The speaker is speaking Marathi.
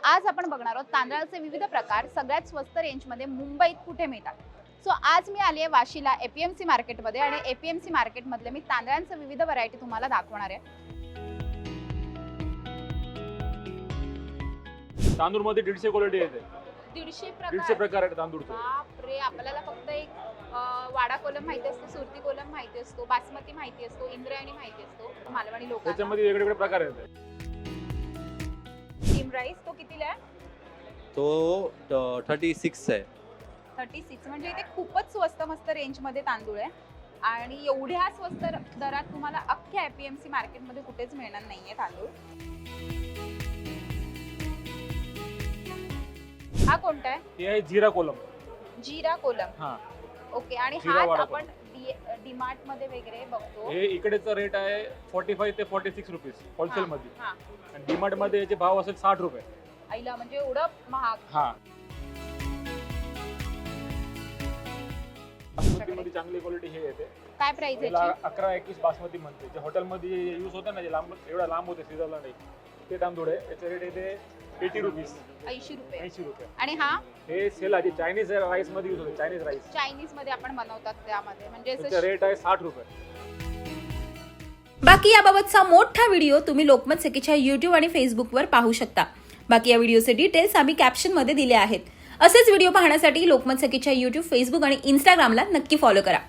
आज आपण बघणार आहोत तांदळाचे विविध प्रकार सगळ्यात स्वस्त रेंजमध्ये मुंबईत कुठे मिळतात. सो आज मी आली आहे वाशीला एपीएमसी मार्केटमध्ये आणि एपीएमसी मार्केटमधले मी तांदळांचे विविध व्हरायटी तुम्हाला दाखवणार आहे. तांदूळमध्ये 150 क्वालिटी येते. 150 प्रकार आहेत तांदूळचे. बापरे, आपल्याला फक्त एक वाडा कोलम माहिती असतो, सुरती कोलम माहिती असतो, बासमती माहिती असतो, इंद्रायणी माहिती असतो, मालवणी लोकांना. त्याच्यामध्ये वेगवेगळे प्रकार आहेत. स्टीम राईस तो कितीला आहे? तो 36 आहे. 36 म्हणजे इथे खूपच स्वस्त मस्त रेंजमध्ये तांदूळ आहे आणि एवढ्या स्वस्त दरात तुम्हाला अख्ख्या एपीएमसी मार्केटमध्ये कुठेच मिळणार नाहीये तांदूळ. हा कोणता आहे? हे आहे जिरा कोलम. जिरा कोलम. हा, ओके. आणि जिरा हा वाडा आपण डीमार्ट मध्ये वगैरे बघतो. हे इकडेचा रेट आहे 45 ते 46 रुपीज होलसेल मध्ये. हा, आणि डीमार्ट मध्ये याचे भाव असेल 60 रुपये. आईला म्हणजे एवढं महाग. हा, बासमती मध्ये चांगली क्वालिटी हे येते. काय प्राइस याला आहे? 11-21 बासमती म्हणते. जे हॉटेल मध्ये यूज होतं ना, जे लांब एवढा लांब होते शिजवला नाही, ते तांदूळ आहे. याचे रेट येते 80 रुपीज. 80 रुपये. 80 रुपये. आणि हा हे सेल आहे चायनीज राईस मध्ये यूज होते. चायनीज राईस चायनीज मध्ये आपण बनवतात त्यामध्ये म्हणजे त्याचा रेट आहे 60 रुपये. बाकी याबाबतचा मोठा व्हिडिओ तुम्ही लोकमत सखीच्या YouTube आणि फेसबुकवर पाहू शकता. बाकी या व्हिडिओचे डिटेल्स आम्ही कॅप्शनमध्ये दिले आहेत. असेच व्हिडिओ पाहण्यासाठी लोकमत सखीच्या YouTube, फेसबुक आणि Instagramला नक्की फॉलो करा.